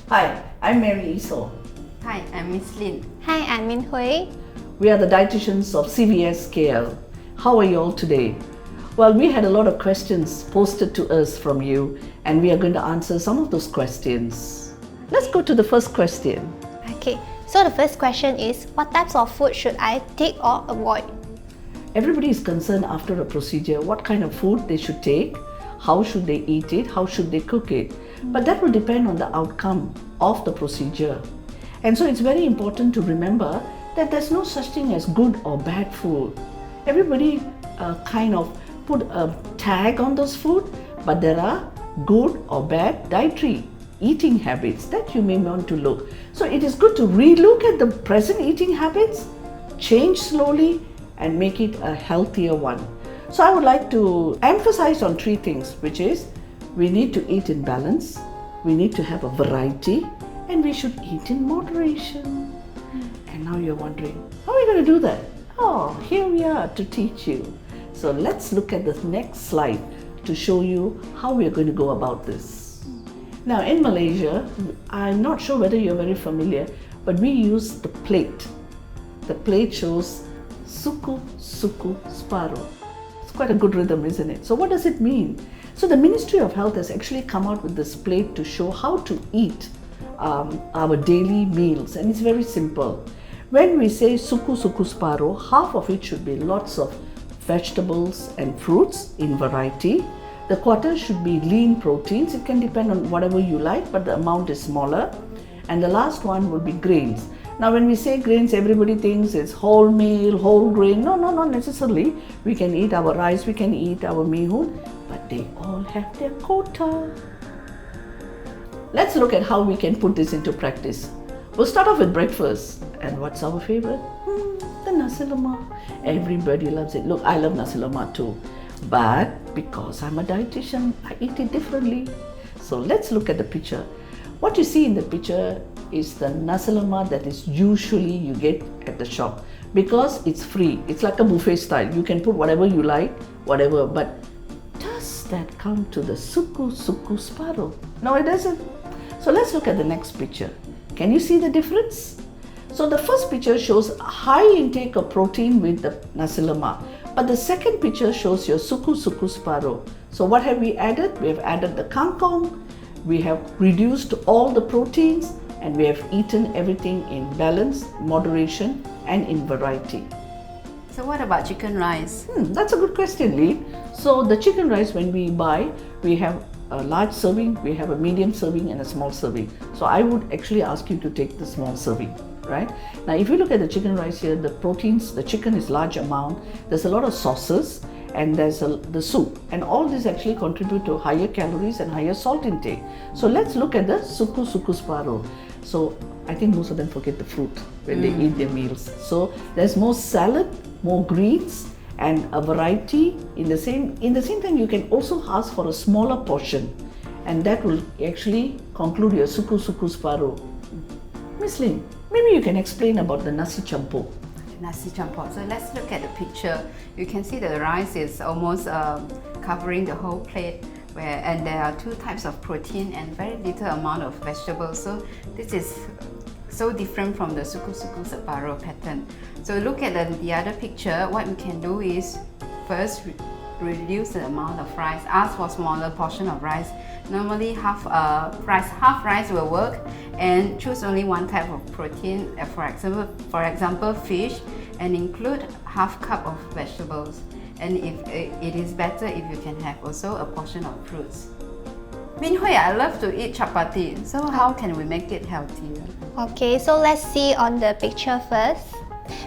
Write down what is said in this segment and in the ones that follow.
Hi, I'm Mary Easaw. Hi, I'm Ms Lin. Hi, I'm Min Hui. We are the dietitians of CVSKL. How are you all today? Well, we had a lot of questions posted to us from you, and we are going to answer some of those questions. Let's go to the first question. Okay, so the first question is, what types of food should I take or avoid? Everybody is concerned after a procedure what kind of food they should take, how should they eat it, how should they cook it. But that will depend on the outcome of the procedure. And so it's very important to remember that there's no such thing as good or bad food. Everybody kind of put a tag on those food, but there are good or bad dietary eating habits that you may want to look. So it is good to relook at the present eating habits, change slowly, and make it a healthier one. So I would like to emphasize on three things, which is we need to eat in balance, we need to have a variety, and we should eat in moderation. And now you're wondering, how are we going to do that? Oh, here we are to teach you. So let's look at the next slide to show you how we're going to go about this. Now in Malaysia, I'm not sure whether you're very familiar, but we use the plate. The plate shows suku, suku, separuh. It's quite a good rhythm, isn't it? So what does it mean? So the Ministry of Health has actually come out with this plate to show how to eat our daily meals, and it's very simple. When we say suku, suku, separuh, half of it should be lots of vegetables and fruits in variety. The quarter should be lean proteins. It can depend on whatever you like, but the amount is smaller. And the last one will be grains. Now when we say grains, everybody thinks it's whole meal, whole grain. No, not necessarily. We can eat our rice, we can eat our mihun, but they all have their quota. Let's look at how we can put this into practice. We'll start off with breakfast. And what's our favorite? The nasi lemak. Everybody loves it. Look, I love nasi lemak too. But because I'm a dietitian, I eat it differently. So let's look at the picture. What you see in the picture is the nasi lemak that is usually you get at the shop. Because it's free. It's like a buffet style. You can put whatever you like, whatever. But does that come to the suku, suku, separuh? No, it doesn't. So let's look at the next picture. Can you see the difference? So the first picture shows high intake of protein with the nasi lemak, but the second picture shows your suku, suku, separuh. So what have we added? We have added the kangkong, we have reduced all the proteins, and we have eaten everything in balance, moderation, and in variety. So what about chicken rice? That's a good question, Lee. So the chicken rice, when we buy, we have a large serving, we have a medium serving and a small serving. So I would actually ask you to take the small serving, right? Now if you look at the chicken rice here, the proteins, the chicken is large amount, there's a lot of sauces, and there's the soup, and all this actually contribute to higher calories and higher salt intake. So let's look at the suku, suku, separuh. So I think most of them forget the fruit when they eat their meals. So there's more salad, more greens, and a variety. In the same time, you can also ask for a smaller portion, and that will actually conclude your suku, suku, separuh. Miss Lin, maybe you can explain about the nasi campur. Nasi campur. So let's look at the picture. You can see the rice is almost covering the whole plate, and there are two types of protein and very little amount of vegetables. So this is so different from the suku, suku, separuh pattern. So look at the other picture. What we can do is first reduce the amount of rice. Ask for smaller portion of rice. Normally half rice will work, and choose only one type of protein. For example, fish, and include half cup of vegetables. And if it is better if you can have also a portion of fruits. Min Hui, I love to eat chapati. So how can we make it healthier? Okay, so let's see on the picture first.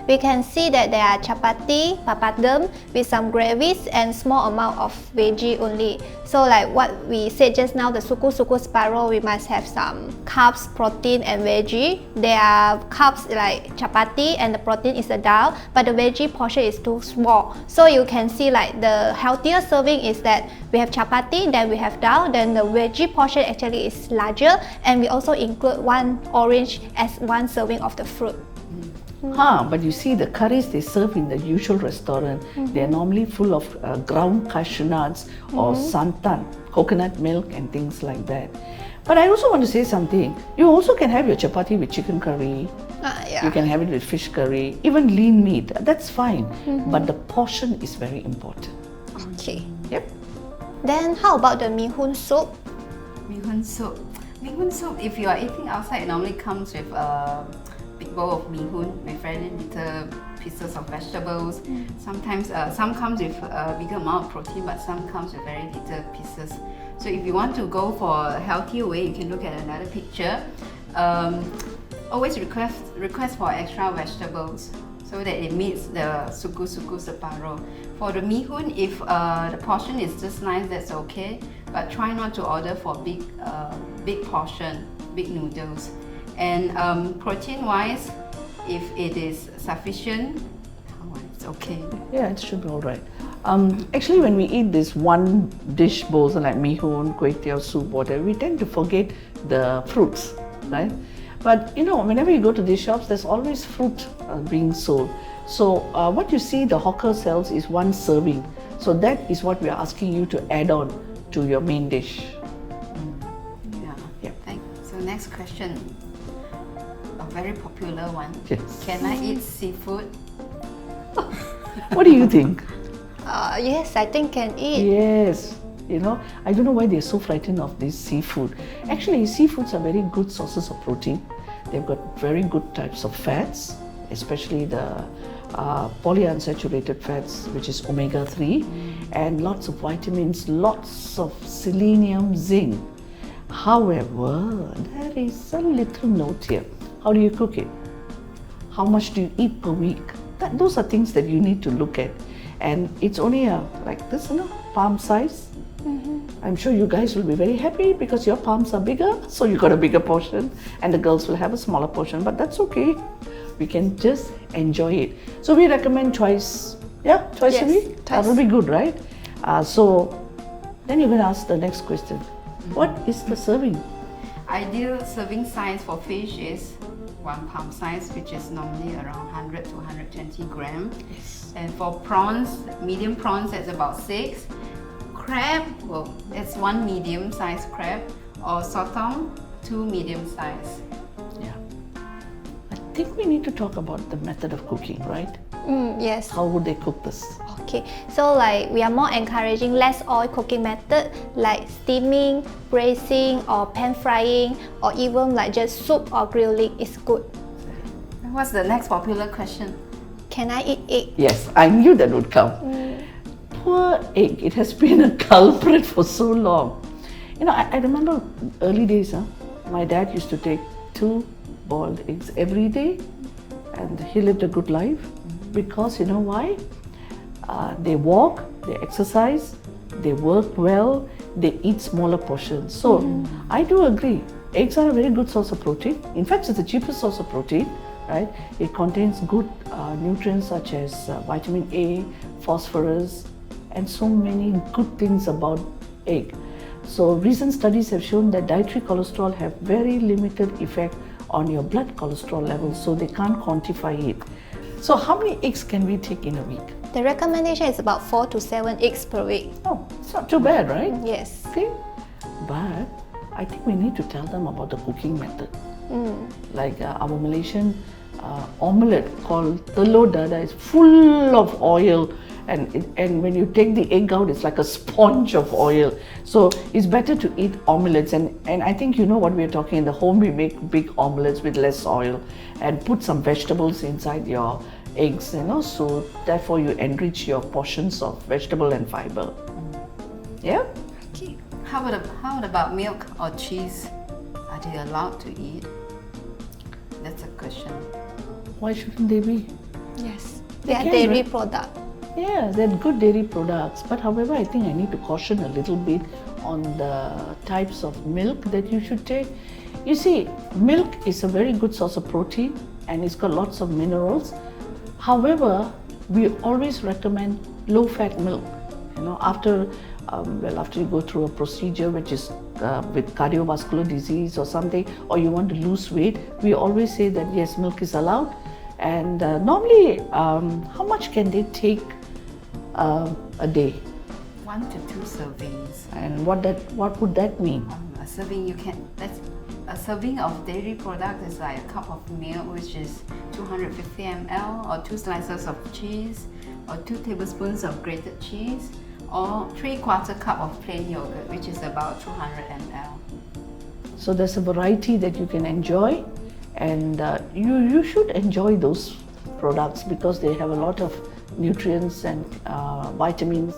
We can see that there are chapati, papadum with some gravies and small amount of veggie only. So like what we said just now, the suku, suku, separuh, we must have some carbs, protein and veggie. There are carbs like chapati and the protein is the dal, but the veggie portion is too small. So you can see like the healthier serving is that we have chapati, then we have dal, then the veggie portion actually is larger, and we also include one orange as one serving of the fruit. But you see the curries they serve in the usual restaurant, they are normally full of ground cashew nuts or santan, coconut milk and things like that. But I also want to say something. You also can have your chapati with chicken curry. Yeah. You can have it with fish curry, even lean meat. That's fine. But the portion is very important. Okay. Yep. Then how about the mee hoon soup? Mee hoon soup. Mee hoon soup, if you are eating outside, it normally comes with a big bowl of mee hoon with very little pieces of vegetables. Sometimes some comes with a bigger amount of protein, but some comes with very little pieces. So if you want to go for a healthier way, you can look at another picture. Always request for extra vegetables so that it meets the suku separuh. For the mee hoon, if the portion is just nice, that's okay. But try not to order for big portion, big noodles. And protein-wise, if it is sufficient, it's okay. Yeah, it should be all right. Actually, when we eat this one dish bowls like mee hoon, kway teow soup, whatever, we tend to forget the fruits, right? But you know, whenever you go to these shops, there's always fruit being sold. So what you see the hawker sells is one serving. So that is what we are asking you to add on to your main dish. Yeah. So next question, a very popular one. Yes. Can I eat seafood? What do you think? Yes, I think can eat. Yes. You know, I don't know why they're so frightened of this seafood. Actually, seafoods are very good sources of protein. They've got very good types of fats, especially the polyunsaturated fats, which is omega-3, and lots of vitamins, lots of selenium, zinc. However, there is a little note here. How do you cook it? How much do you eat per week? Those are things that you need to look at. And it's only like this, you know, palm size. I'm sure you guys will be very happy because your palms are bigger, so you got a bigger portion, and the girls will have a smaller portion, but that's okay. We can just enjoy it. So we recommend twice a week? That will be good, right? So then you're going to ask the next question. What is the serving? Ideal serving size for fish is 1 palm size, which is normally around 100 to 120 grams. Yes. And for prawns, medium prawns, that's about 6. Crab, well, that's 1 medium sized crab, or sotong, 2 medium size. Yeah. I think we need to talk about the method of cooking, right? Yes. How would they cook this? Okay, so like we are more encouraging less oil cooking method like steaming, braising, or pan frying, or even like just soup or grilling is good. What's the next popular question? Can I eat egg? Yes, I knew that would come. Poor egg, it has been a culprit for so long. You know, I remember early days, my dad used to take 2 boiled eggs every day, and he lived a good life because you know why? They walk, they exercise, they work well, they eat smaller portions. So I do agree, eggs are a very good source of protein. In fact, it's the cheapest source of protein, right? It contains good nutrients such as vitamin A, phosphorus, and so many good things about egg. So recent studies have shown that dietary cholesterol have very limited effect on your blood cholesterol levels, so they can't quantify it. So how many eggs can we take in a week? The recommendation is about 4 to 7 eggs per week. Oh, it's not too bad, right? Yes. Okay. But I think we need to tell them about the cooking method. Like our Malaysian omelette called telur dadah is full of oil, and when you take the egg out, it's like a sponge of oil. So it's better to eat omelettes, and I think you know what we're talking. In the home, we make big omelettes with less oil and put some vegetables inside your eggs, you know, so therefore you enrich your portions of vegetable and fiber. Yeah? Okay. How about milk or cheese? Are they allowed to eat? That's a question. Why shouldn't they be? Yes. They are can, dairy right? product. Yeah, they're good dairy products, but however, I think I need to caution a little bit on the types of milk that you should take. You see, milk is a very good source of protein and it's got lots of minerals. However, we always recommend low-fat milk. You know, after you go through a procedure which is with cardiovascular disease or something, or you want to lose weight, we always say that yes, milk is allowed. And normally, how much can they take a day? 1 to 2 servings. And what would that mean? A serving, a serving of dairy product is like a cup of milk, which is 250 ml, or 2 slices of cheese, or 2 tablespoons of grated cheese, or 3/4 cup of plain yogurt, which is about 200 ml. So there's a variety that you can enjoy, and you should enjoy those products because they have a lot of nutrients and vitamins.